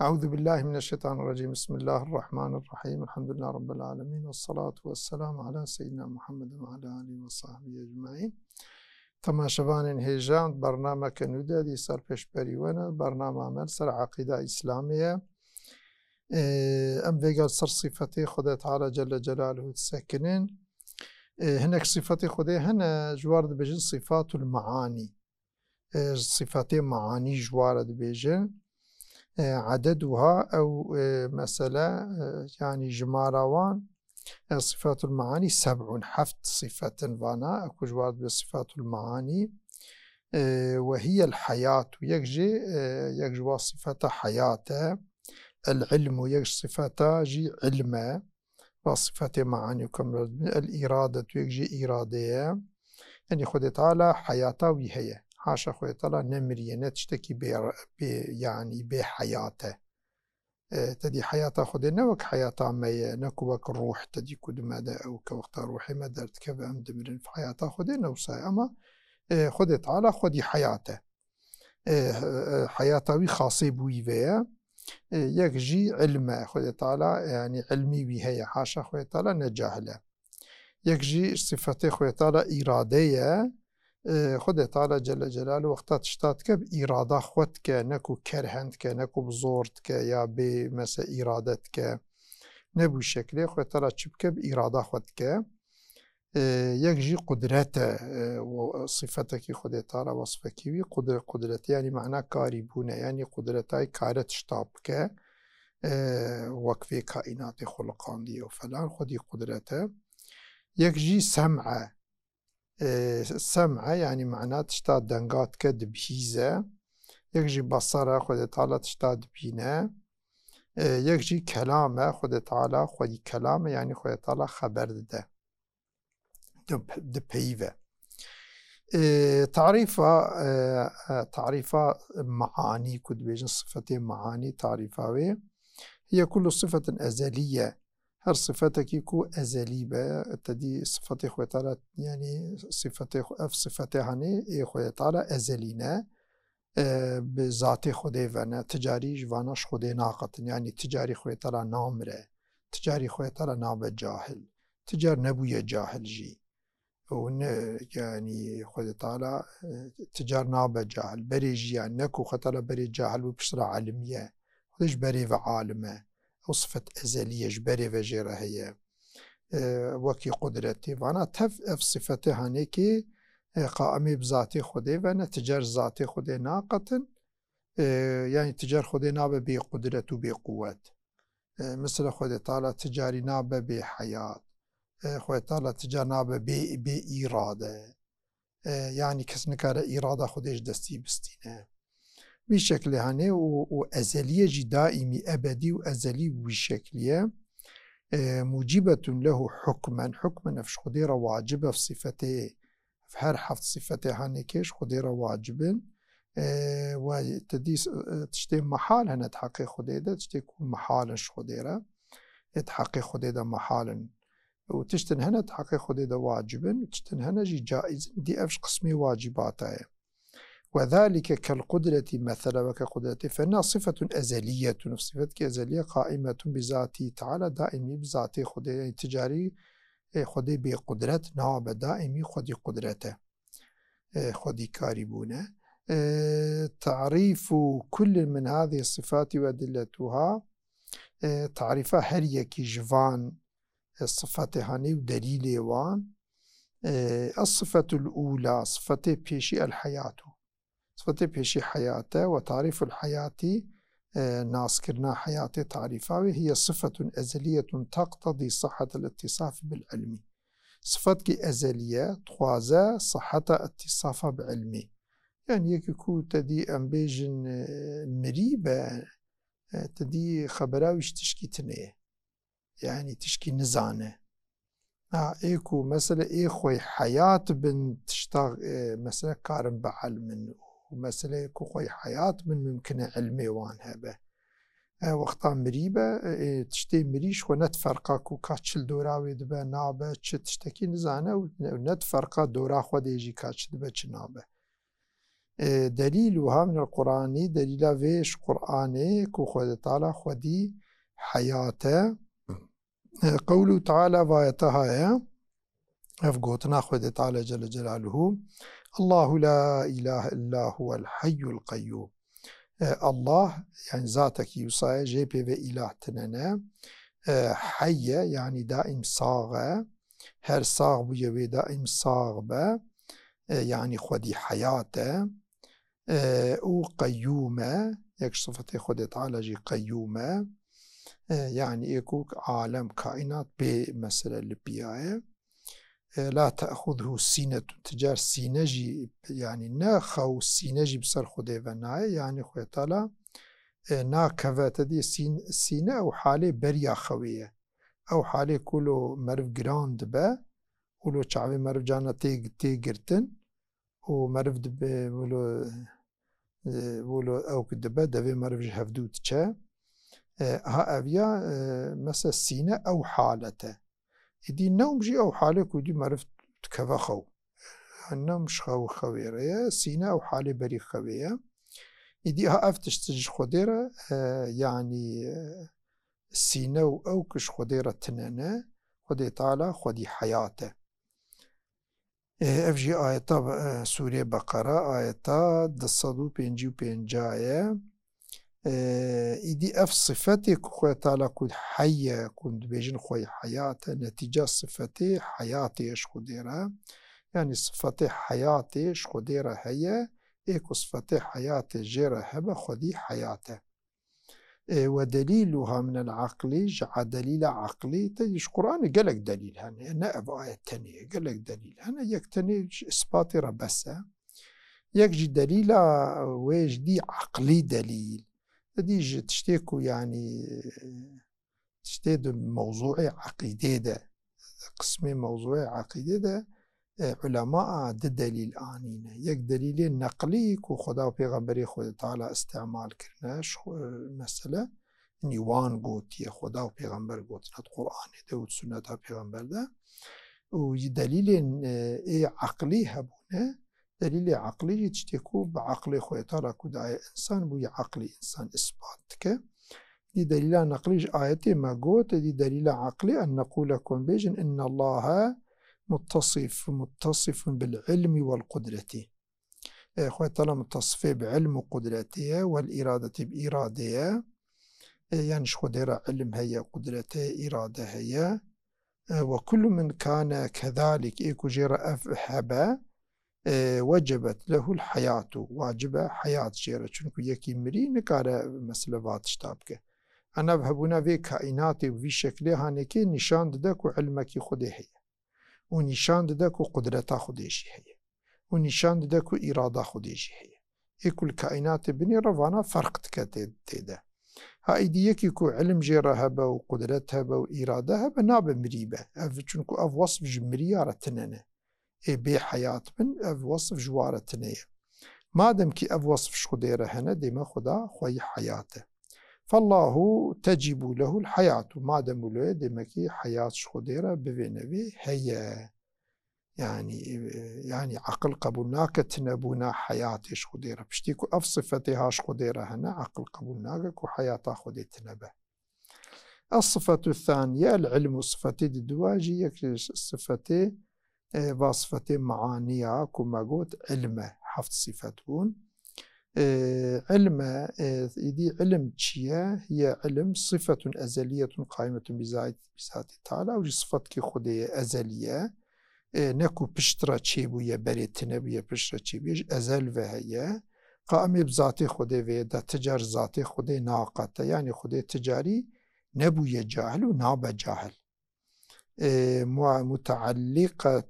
أعوذ بالله من الشيطان الرجيم. بسم الله الرحمن الرحيم. الحمد لله رب العالمين، والصلاة والسلام على سيدنا محمد وعلى آله وصحبه أجمعين. تماشەوانên hêjan bernameke nû de dîsar pêşberî bernama me ser eqîda İslamiye. Em vêgel ser sîfetê Xwedê Teala Celle Celaluhu disekinin. Hinek sîfetê Xwedê hene ji war dibêjin sîfatul meanî. Sîfetê meanî ji war re dibêjin. عددها أو مثلا يعني جمارة وان صفات المعاني 7 حفت صفة فانا أكو جواد بصفات المعاني وهي الحياة يجي صفة حياة، العلم يجي صفة جي علمه وصفة معاني كمل، الإرادة يجي إرادية، يعني خد تعالى حياته وهي حاشا خوي تعالى نمرية نتشتكي يعني بحياته. تدي حياته خدي نوك حياته مية نكوك الروح تدي كود مدى أو كوقت روحي مدى كيف أم دمرين في حياته خدي نوسا، أما خدي تعالى خدي حياته حياته وي خاصي بوي فيها يكجي علمه خدي تعالى يعني علمي بهي حاشا خوي تعالى نجاهله. يكجي صفتي خوي تعالى إرادية خدای تعالی جل جلاله وقتا تشتات که بإراده خود که نکو کرهند که نکو بزورد که یا به مثل إرادت که نبو شکلی خدای تعالی چب که بإراده خود که یک جی قدرت و صفتکی خدای تعالی وصفه کیوی قدرت یعنی معنی کاری بونه، یعنی قدرت های کارت شتاب که وقفه کائنات خلقاندی و فلان خودی قدرته. یک جی سمعه، سمعه يعني معناه تشتاد دنقات كد بهيزة. يكجي بصره خد تعالى تشتاد بينا. يكجي كلامه خد تعالى خدي كلامه يعني خد تعالى خبر ده بهيفة. تعريفة معاني كد بيجن صفتين معاني تعريفاوي هي كل صفة أزلية، هر صفتك يكو أزلي با تدي صفتي خوي تعالى يعني صفتي هاني خوي تعالى أزلينا بذاتي خودي فانا تجاري جواناش خودي ناقط، يعني تجاري خوي تعالى نامره، تجاري خوي تعالى ناب جاهل، تجار نبوية جاهل جي ون يعني خوي تعالى تجار ناب جاهل بري جي يعني نكو خطالة بري جاهل وبشرة علمية خودش بري وعالمه وصفة أزلية جبري وجيرة هي وكي قدرتي وانا تف صفته هانيكي قائمي بذاتي خدي وانا تجار ذاتي خدي ناقة، يعني تجار خدي نابة بقدرة وبقوة، مثل خدي تعالى تجاري نابة بحياة، خدي تعالى تجار نابة بإرادة، يعني كس نكار إرادة خديش دستي بستينه بشكل هاني وأزلية جي دائمي أبدي وأزلي بشكلية موجبة له حكما نفش خديرة واجبة في صفته في هر حفظ صفته هاني كيش خديرة واجبا وتديس تشتي محال هنا تحقي خديدة تشتي كون محالش خديرة تحقي خديدة محالا وتشتن هنا تحقي خديدة واجبا وتشتن هنا جي جائز دي أفش قسمي واجباتها. وذلك كالقدرة مثلا وكقدرته فإنها صفة أزلية، صفة أزلية قائمة بذاته تعالى دائمي بذاته خدي تجاري خدي بقدرة ناب دائمي خدي قدرته خدي كاربونه. تعريف كل من هذه الصفات وأدلتها تعريفها هريكي جوان الصفات هاني ودليل وان. الصفة الأولى صفة بيشي الحياة، صفة بيشي حياته وتعريف الحياة ناسكرنا حياته تعريفاوي هي صفة أزلية تقتضي صحة الاتصاف بالعلم. صفتك أزلية تخوازا صحة اتصاف بعلمي، يعني يكو تدي أمبيجن مريبة تدي خبراويش تشكي تنيه يعني تشكي نزانه ايكو مثلا اي خوي حياة بن تشتغ مثلا كارم بعلم ومثلا يكو خوي حياة من ممكن علمي وان هبه وقتا مريبة تشتي مريش ونت فرقا كو كاتشل دوراوي دبا نابه تشتكي نزانه ونت فرقا دورا خود يجي كاتشل دبا نابه دليلها من القرآن دليل فيش قرآني كو خود تعالى خودي حياته قوله تعالى فايتها أفقوتنا خود تعالى جل جلاله الله لا إله إلا هو الحي القيوم. الله يعني ذاتك يوصى جي بي في إله تننا، حي يعني دائم صاغة، هر صاغ بيوي دائم صاغ با يعني خودي حياته، وقيومة يك صفتي خودي تعالى جي قيومة، يعني يكوك عالم كائنات بمثل البياء لا تأخذه سينة تجار سينجي يعني ناخو سينجي بسر خودي فناي يعني خوي تعالى ناكفت دي سينة أو حالي بريا خوية أو حالي كله مرف جراند با ولو شعبي مرف جانا تيجرتن ومرف دب ولو أو كدبا دبي مرف جهفدو تشا ها أبيا مثلا سينة أو حالته إدي نوم جي أو حالي كودي مرف تكفا خو النوم مش خو خويرية سينة أو حالي بري خوية إدي ها أفتش تجي خديرة يعني سينة أو كش خديرة تنانا خدي تعالى خدي حياته. أفجي آياتا سورة بقرة آياتا دصدو بينجيو بينجاية إدي أف صفتي خوي تعالى كود حية كود بيجن خوي حياته نتيجة صفتي حياتي إيش خديرة يعني صفتي حياتي إيش خديرة هي إيكو صفتي حياتي جيرة هبا خدي حياته. ودليلها من العقل جع دليل عقلي تجيش قرآن قالك دليل هنا نائب آية تانية قالك دليل هنا يك تاني إثباتي ربسة يكجي دليل ويج دي عقلي دليل دي تشتيكو يعني تشتيد موضوع عقيدة ده قسمي موضوع عقيدة ده علماء ده دليل آنين يك دليل نقلي كو خدا و پیغمبری خود تعالى استعمال کرناش مثلا نيوان قوت يا خدا و پیغمبر قوت نت قرآن ده و سنت پیغمبر ده و دليل عقلي هبونه دليل عقلي تشتكو بعقل خود تعالى كود آية إنسان بو عقلي إنسان إثبات ك دي دليل نقلي آياتي ما قوت دي دليل عقلي أن نقول لكم بيجن إن الله متصف بالعلم والقدرة خوي تعالى متصف بعلم وقدرته والإرادة بإرادة يعني شخو ديرا علم هي قدرته إرادة هي وكل من كان كذلك إيكو جيرا أفحبا وجبت له الحياة واجبة حياة جيرا چونكو يكي مري نكارا مثل فاتشتابك أنا بهبونا في كائناتي وفي شكلها نكي نشان ددك علمك خده هي ونشان دده کو قدرتا خودشی هي ونشان دده کو اراده خودشی هي اكل كائنات بني روانا فرق تكتده هاي دي يكي كو علم جيرا هبا وقدرتها هبا وإراده هبا نابا مريبا اف چونكو اف وصف جمريارة تننه بي حياة من اف وصف جوارة تنية مادم كي اف وصف شخديرة هنا ديما خدا خوي حياته فالله تجب له الحياة ما دام له دمكي حياة شخديرة بفينوي هي يعني عقل قبولناك تنبونا حياة شخديرة بشتيكو أف صفتها شخديرة هنا عقل قبولناك وحياة خدي تنبه. الصفة الثانية العلم صفتي الدواجي صفتي وصفتي معانيها كما قلت علم حفظ صفتون علم إذا علم تشيا هي علم صفة أزلية قائمة بذات تعالى وجي صفتك خدي أزلية نكو بشترا تشيبو يبريتنا بيا بشترا تشيبو أزل وهي قائمة بذات خدي ويدا تجار ذات خدي ناقة يعني خدي تجاري نبو يجاهل وناب جاهل متعلقة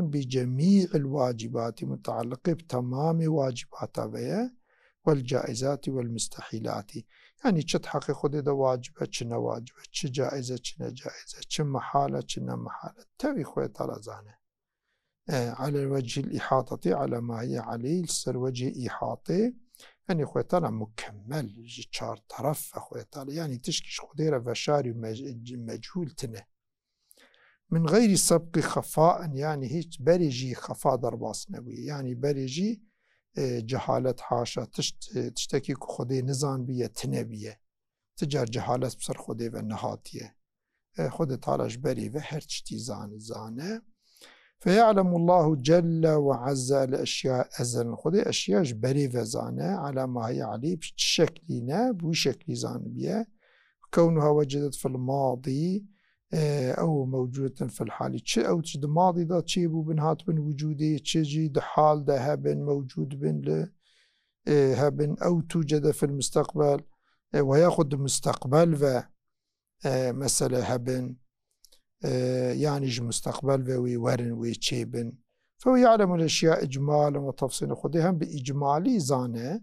بجميع الواجبات متعلقة بتمام واجباتها والجائزات والمستحيلات يعني چه تحقق خودي ده واجبه چه نواجبه چه جائزه چه نجائزه چه محالة چه نمحالة توي خوي تعالى زانه على وجه الإحاطة على ما هي عليه سر وجه إحاطة يعني خوي تعالى مكمل چار طرف خوي تعالى يعني تشكيش خودي رفشاري مجهول تنه من غير سبق خفاء يعني هيك بريجي خفاء درباس نبوي يعني بريجي جهالت حاشا تشتكي خودي نزان بيه تنبيه تجار جهالت بسر خودي و نهاتيه خود تعالى جبري و هر تشتي زانه فيعلم الله جل وعز الأشياء أزل خودي أشياء جبري و زانه على ما هي عليه بشكلنا بشكل زان بيه كونها وجدت في الماضي أو موجودة في الحال أو تجد ماضي دا تشيبو بن هات بن وجودي تشجي دا حال دا هبن موجود بن هبن أو توجد في المستقبل ويأخذ المستقبل و مسألة هبن يعني مستقبل ويورن ويتشيبن فهو يعلم الأشياء إجمالا وتفصيلا خدهم بإجمالي زانه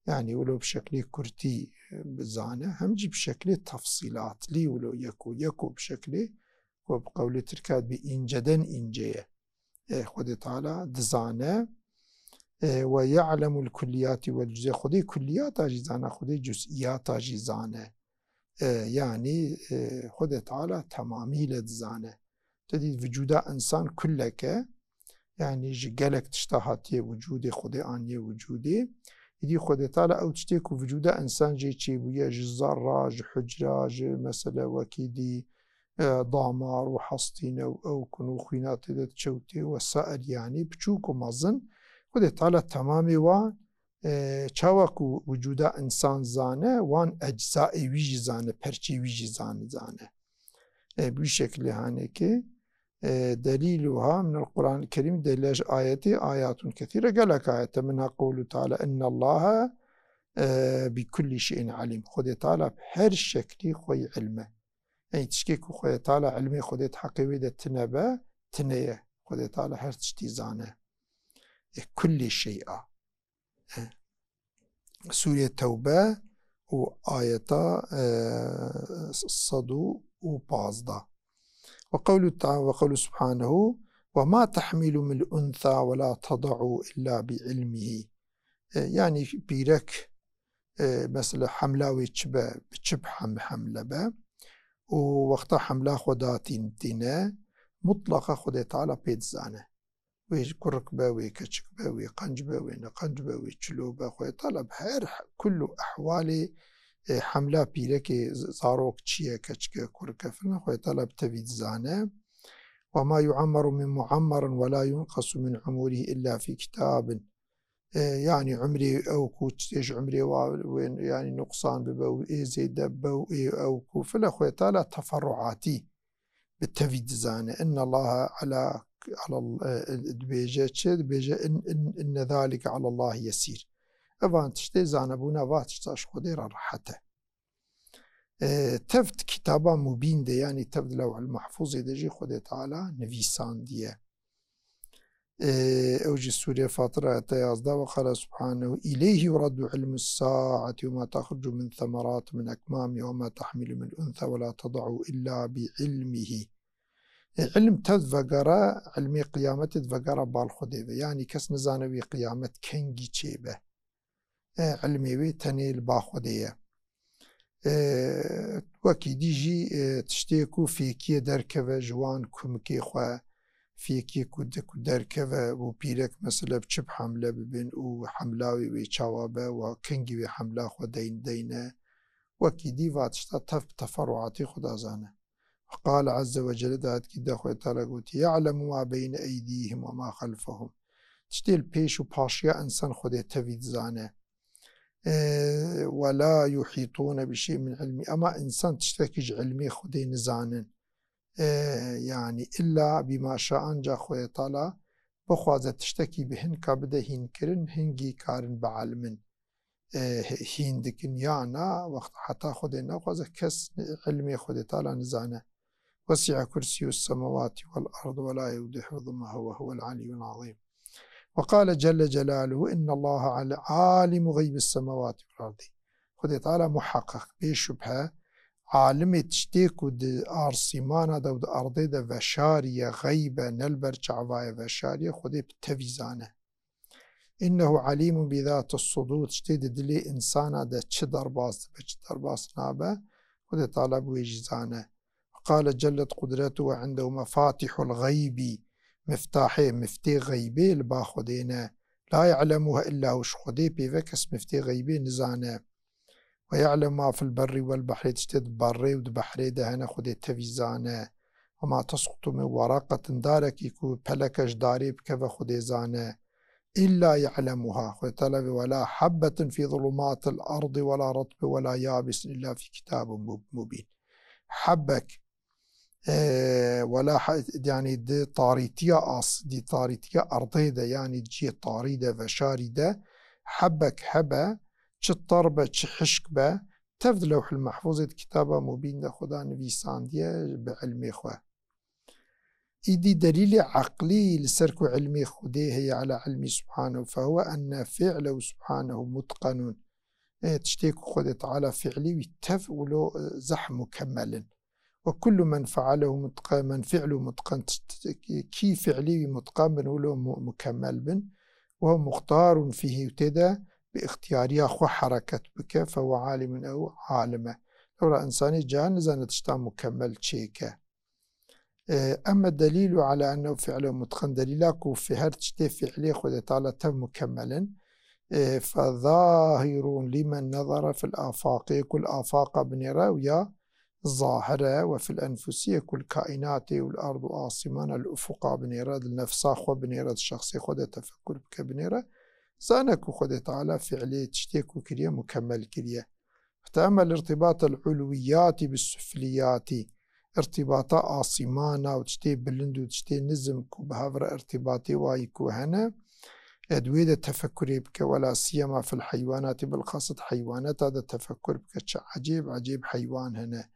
يعني ولو بشكل كرتي بزانه هم جي بشكل تفصيلات لي ولو يكو بشكل وبقول تركات بإنجدن إنجيه خد تعالى دزانه ويعلم الكليات والجزئيات خدي كليات أجزانه خدي جزئيات أجزانه يعني خد تعالى تمامي لدزانه تدي وجود إنسان كلك يعني جلك تشتهاتي وجودي خدي آني وجودي يدي خد تعالى أو تشتيك وجود إنسان جي تشيبويا جزارة حجرة مثلا وكيدي ضامار وحصتين أو كنوخينات تشوتي وسائل يعني بتشوكو مظن خد تعالى تمامي وان چاوكو وجود إنسان زانه وان أجزاء ويجي زانه پرچي ويجي زانه بشكل هانيكي دليلها من القرآن الكريم دليل آيات كثيرة قالك آيات منها قوله تعالى إن الله بكل شيء عليم خد تعالى بهر شكل خوي علمه يعني تشكيك خوي تعالى علمي خد حقيقي ده تنبه تنيه خد تعالى هر تشتي زانه كل شيء سورة توبة وآية صدو وبازده وقوله سبحانه وما تحمل من الأنثى ولا تضع إلا بعلمه يعني بيرك مثلا حملاوي بتشب حملة با ووقت حملة خداتين دينا مطلقة خد تعالى بيتزانه ويش كرك باوي كتشك باوي قنج باوي نقنج باوي تشلو باوي طلب هر كل أحوالي حملة بيرك زاروك تشيه كتشك كرك فلن خوي طلب تفيد زانه وما يعمر من معمر ولا ينقص من عمره إلا في كتاب يعني عمري أو كوتش عمري وين يعني نقصان ببو زيد بو أو كو فلا خوي طلب تفرعاتي بالتفيد زانه إن الله على بيجا إن ذلك على الله يسير أفان تشتي زانبونا واتشتاش خدير راحته تفت كتابا مبين دي يعني تفت لوح المحفوظ دجي خدي تعالى نفيسان دي أوجي سوريا فاطرة تيازدا وقال سبحانه إليه يرد علم الساعة وما تخرج من ثمرات من أكمام وما تحمل من أنثى ولا تضع إلا بعلمه علم تذكر علمي قيامة تذكر بالخديبة يعني كس نزانوي قيامة كنجي تشيبه علمي وي تنيل باخدية وكي ديجي تشتيكو فيكي دركوة جوان كمكي خوا فيكي كودكو دركوة وبيرك مثلا بچب حملة ببين وحملاوي وي چاوابه وكنجي وي حملة خوا دينه وكي دي واتشتا تفرعاتي خدا زانه قال عز وجل ذات كده خوي تعالى قلت يعلم ما بين أيديهم وما خلفهم تشتيل بيش وباشيا إنسان خده تفيد زانه ولا يحيطون بشيء من علمي أما إنسان تشتكيج علمي خده نزانن يعني إلا بما شاء أنجا خوي تعالى بخوازة تشتكي بهن كابده هنكرن هنجي كارن بعلمن هندكن يانا وقت حتى خده نخوازة كس علمي خده تعالى نزانه وسع كرسي السماوات والأرض ولا يؤوده حفظهما وهو العلي العظيم وقال جل جلاله إن الله عالم غيب السماوات والأرض خد تعالى محقق بشبهة عالم تشتيك ود أرسيمانا دود أرضي دا وشارية غيبة نلبر شعوايا وشارية خد بتفيزانه إنه عليم بذات الصدور تشتيد دلي إنسانا دا تشدر باس نابه خد تعالى بويجزانه قال جلت قدرته وعنده مفاتح الغيب مفتاحي مفتي غيبي لباخدينا لا يعلمها إلا هو خودي بيفك اسم مفتي غيبي نزانه ويعلم ما في البر والبحر تشتد بري ودبحري دهنا خودي تفيزانه وما تسقط من ورقة دارك يكو بلكش داري بكذا خودي زانه إلا يعلمها خودي طلب ولا حبة في ظلمات الأرض ولا رطب ولا يابس إلا في كتاب مبين حبك ولا يعني دي طاريتيا دي طاريتيا أرضيدة يعني جي طاريدة وشاردة حبك حبة تشطربة تشحشكبة تفد لوح المحفوظ كتابة مبين ده خدا نفيساندية بعلمي خواه إيدي دليل عقلي لسرك علمي خديه هي على علمي سبحانه فهو أن فعله سبحانه متقن تشتيك خد تعالى فعلي ويتفعله زح مكمل وكل من فعله متقن من فعله متقن كي فعلي متقن بنقوله مكمل بن وهو مختار فيه تدا باختيارية خو حركة بك فهو عالم أو عالمة لو إنساني جان زانة تشتا مكمل تشيكا أما الدليل على أنه فعله متقن دليلاك في هر تشتي فعلي خد تعالى تم مكملا فظاهر لمن نظر في الآفاق كل آفاق بنرى ويا ظاهرة وفي الأنفسية كل كائنات والأرض عاصمان الأفق بنيرة النفسا خو بنيرة الشخصي خود تفكر بك بنيرة زانك خود تعالى فعلي تشتيك كريا مكمل كريا فتأمل ارتباط العلويات بالسفليات ارتباط عاصمانا وتشتي بلند وتشتي نزم بهذا ارتباطي وايكو هنا أدوية التفكر بك ولا سيما في الحيوانات بالخاصة حيوانات هذا التفكر بك عجيب حيوان هنا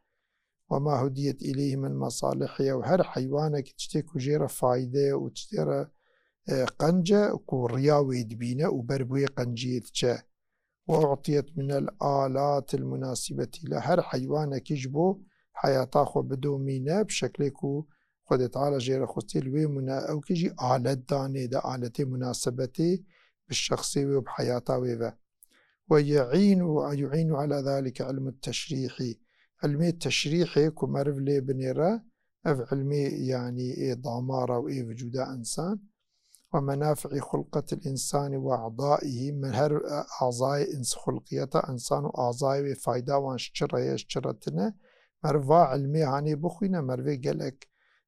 وما هديت إليه من مصالحه وهر حيوانك تشتيك وجيرة فايدة وتشتير قنجة وكورياوي دبينة وبربوي قنجية وأعطيت من الآلات المناسبة لهر حيوانك يجبو حياته بدومينة بشكلكو خد تعالى جيرة خستيل ويمنا أو كيجي آلة داني دا آلة مناسبتي بالشخصي وبحياته ويفا ويعين على ذلك علم التشريحي علمي التشريحي كمارف لي بنيرا أف علمي يعني ضمارة وإيه وجود إنسان ومنافع خلقة الإنسان وأعضائه من هر أعضاء خلقية إنسان وأعضاء فايدة وانشرتنا مرفا علمي هاني بخوينا مرفي قلق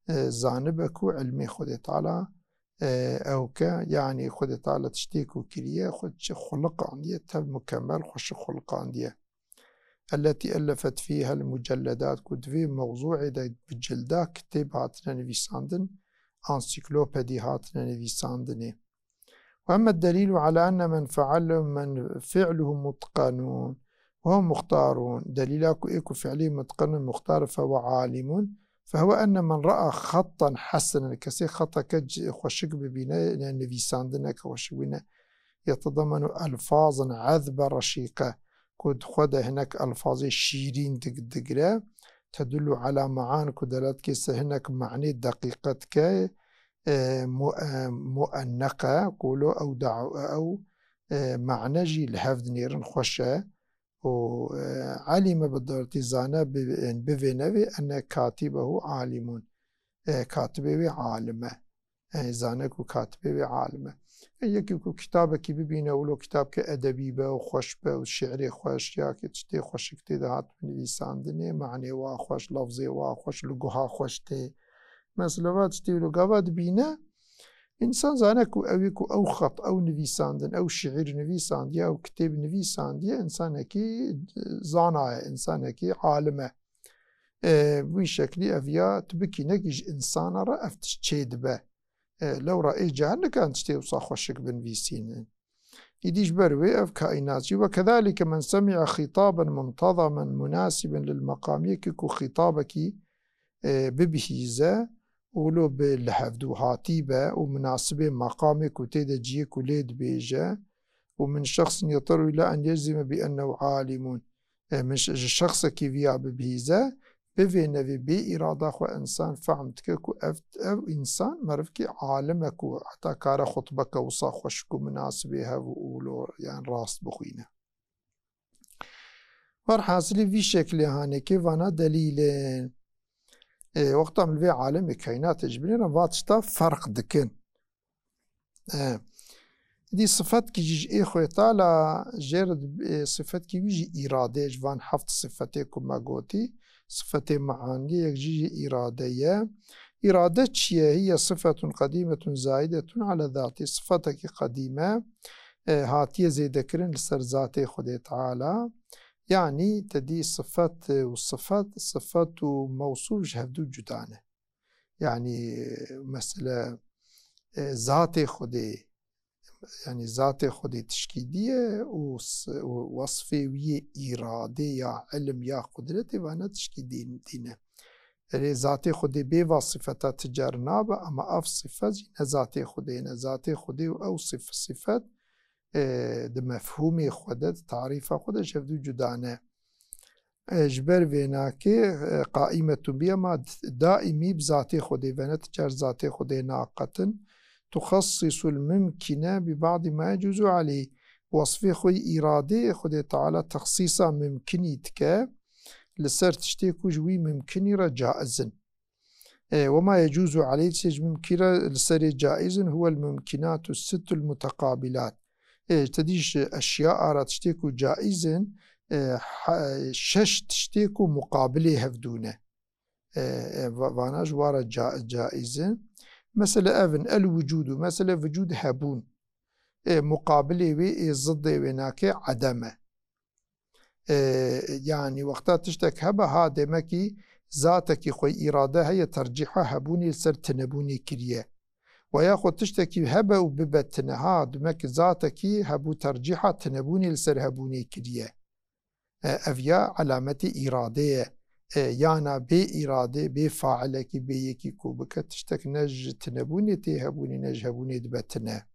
زانبكو علمي خود تعالى أو يعني خود تعالى تشتيكو كريه خود خلق عنديه تب مكمل خوش خلق عنديه التي ألفت فيها المجلدات كود في موضوع بالجلدة كتاب هاتنا نفيساندن انسيكلوبيدي هاتنا نفيساندني وأما الدليل على أن من فعله متقنون وهم مختارون دليلاكو إيكو فعلي متقن مختار فهو عالم فهو أن من رأى خطا حسنا كسي خطا كج خوشك ببينا نفيساندنا كوشك بينا يتضمن ألفاظا عذبة رشيقة كود خود هناك ألفاظ شيرين دقرة تدل على معاني كدلات كيس هناك معني دقيقة مؤنقة قولوا أو أو معنجي لهفد نيرن خوشة وعلم بالدرتزانة بفنوي أن كاتبه عالم كاتبه عالمة زانك وكاتبه عالمة يكو كتابك ببينه ولو كتابك أدبي به وخوش به والشعري خوش يا كتشتي خوش كتيدهات من لساندني معني واخوش لفظي واخوش لقوها خوش تي مثلا واتشتي لقوات بينه إنسان زانك أويكو أو خط أو نفيساندن أو شعر نفيساندية أو كتاب نفيساندية إنسان كي زاناية إنسان كي عالمة بشكل أفيا تبكي نكيج إنسان رأى أفتشتيد به لو رأي جهل كانت تشتي وصاخوشك بنفيسين يديش بروي أف كائناتي وكذلك من سمع خطابا منتظما مناسبا للمقام يكيكو خطابك ببهيزة ولو بالحفدو هاتيبة ومناسبة مقامك وتيدا جيك وليد بيجا ومن شخص يضطر إلى أن يجزم بأنه عالم من شخص كيفيا ببهيزة بفينوي بإرادة خو إنسان فهمتك كو أو إنسان مرفكي عالمك حتى كار خطبك وصا خوشكو مناسبة وولو يعني راست بخوينه ورحاصلي في شكل هاني كيفانا دليل وقت عمل في عالم كائنات جبلين فاتشتا فرق دكن دي صفات كي جيج إخوة طالع جرد صفات كي يجي إرادة جوان حفظ صفتكم ما قوتي صفتي معانية يجي إرادية. إرادة هي صفة قديمة زائدة على ذاتي، صفتك قديمة هاتية زي ذكرن لسر ذاتي خدي تعالى، يعني تدي صفات والصفات صفات موصوف جهدو جدانه، يعني مثلا ذاتي خدي يعني ذاتي خدي تشكيدية ووصفي ويا إرادة يا علم يا قدرتي وانا تشكيدين دينه، يعني ذاتي خدي بيوا صفتات تجارنابا أما أف صفات ذاتي خدي ذاتي خدي أو صفات ده مفهومي خودت تعريف خودت شفتو جدانه جبر فيناكي قائمة بما دائمي بذاتي خودي فنت جر ذاتي خودي ناقة تخصص الممكن ببعض ما يجوز عليه، وصفي خوي إرادة خودي تعالى تخصيصا ممكنيتك لسر تشتيكو جوي ممكني رجائزا، وما يجوز عليه تسج ممكن لسر جائز هو الممكنات الست المتقابلات، تديش أشياء راتشتيكو جائزا شش تشتيكو مقابله هفدونه وانا جوارا جائزا، مثلا أفن الوجود مثلا وجود هبون مقابله وي ضد وناك عدمه، يعني وقتا تشتك هبه هذا مكي ذاتك خوي إرادة هي ترجيحها هبوني لسر تنبوني كريه، وياخد تشتكي هبه وببتنها دمك ذاتكي هبو ترجيحة تنبوني لسر هبوني كريه، أفيا علامة إرادية يانا بي إرادة بي فاعلك بي يكي كوبك تشتك نج تنبوني تي هبوني نج هبوني دبتنا.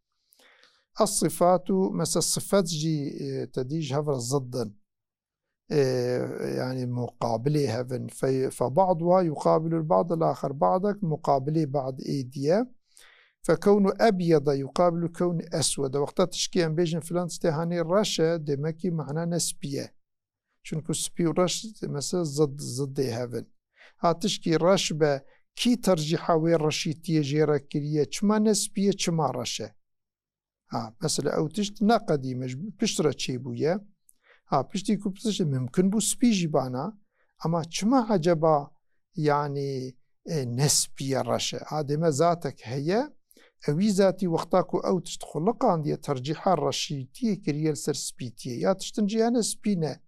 الصفات مثل الصفات جي تديج هفر ضدا يعني مقابله هفن فبعضها يقابل البعض الآخر، بعضك مقابله بعض إيديا، فكون أبيض يقابل كون أسود، وقتا تشكي أن بيجن فلان تستهاني رشا دمكي معنى نسبية، شنكو سبي ورش مثلا ضد هفن، ها تشكي رش با كي ترجيحا وين رشيتية جيرا كرية چما نسبية چما رشا، ها مثلا أو تشت نا قديمة بشترا چي بويا، ها بشتي كو بتشت ممكن بو سبي جيبانا أما چما عجبا يعني نسبية رشا، هذا ما ذاتك هي اوی ذاتی وقتاکو او تشت خلقان دي ترجيحا رشيتي كريال سر سبيتي يا تشتنجي انا سبينه،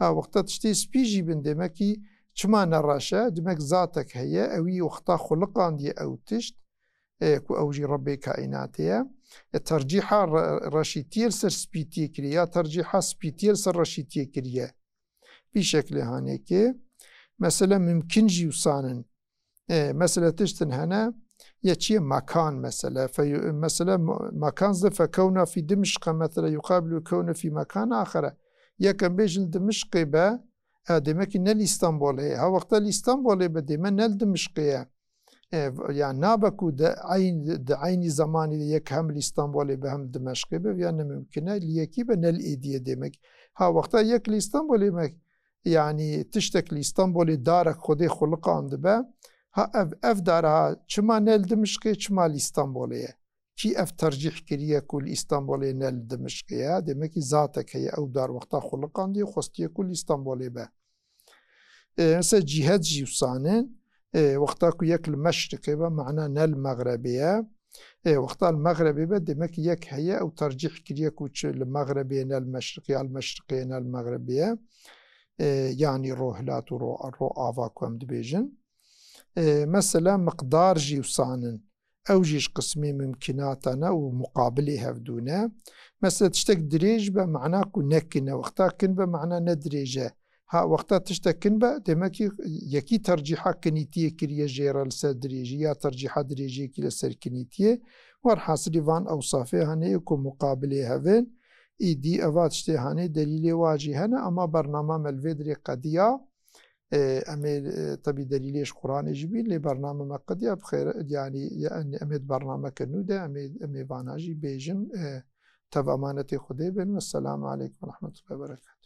ها وقتا تشتي سبي جيبن دمكي چما نراشا دمك ذاتك هي اوي وقتا خلقان دي او تشت كو اوجي ربي كائناتيا ترجيحا رشيتي سر سبيتي كريا ترجيحا سبيتي سر رشيتي كريا بشكل هانيكي. مثلا ممكن جيوسانن مثلا تشتن هنا يتشي مكان مثلا مثلا مكان فكون في دمشق مثلا يقابل كون في مكان آخر، يكن بيجن دمشق با دمك نل اسطنبول ها وقت الاسطنبول بديما نل دمشقية يعني نابكو عين زمان يك هم الاسطنبول بهم دمشق يعني ممكنه ليكي بنل ايديه دمك ها وقت يك الاسطنبول يعني تشتك الاسطنبول دارك خدي خلقان دبا ها اف دارها چما نل دمشقي چما الاسطنبولية كي اف ترجيح كريه كل اسطنبولي نل دمشقية دمكي ذاتك هي او دار وقتا خلقان دي خستيه كل اسطنبولي با مثلا جهاد جيوسانين وقتا كو يك المشرقي با معنى نل مغربية وقتا المغربي با دمكي يك هي او ترجيح كريه كل المغربية نل المشرقية المشرقية نل المغربية يعني روحلات ورو آفاكو هم دبيجن. مثلا مقدار جيوسانن أو جيش قسمي ممكناتنا ومقابلها بدونه، مثلا تشتك دريج بمعناكو نكنا وقتا كن بمعنى ندريجة، ها وقتا تشتك كن دمكي يكي ترجيحا كنيتية كريا جيرا لسر دريجي يا ترجيحا دريجي كي لسر كنيتية والحاصل فان أوصافها هنيكو مقابلها فين إيدي أفات شتيهاني دليل واجهنا أما برنامج الفيدري قديا أمي طبي دليليش قرآن جبين لي برنامج قديا بخير يعني أمي برنامج كنودة أمي فاناجي بيجن تبع أمانة خديبن والسلام عليكم ورحمة الله وبركاته.